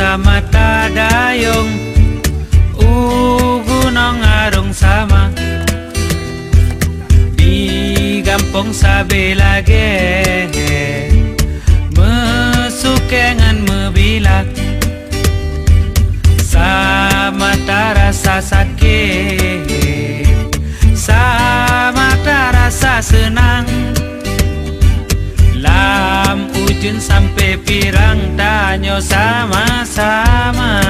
sama tadayong gunong arong sama di gampong sabelage mesukengan mebilak sama tarasa sakit sama tarasa senang lam ujun sampai pirang tanyo sama-sama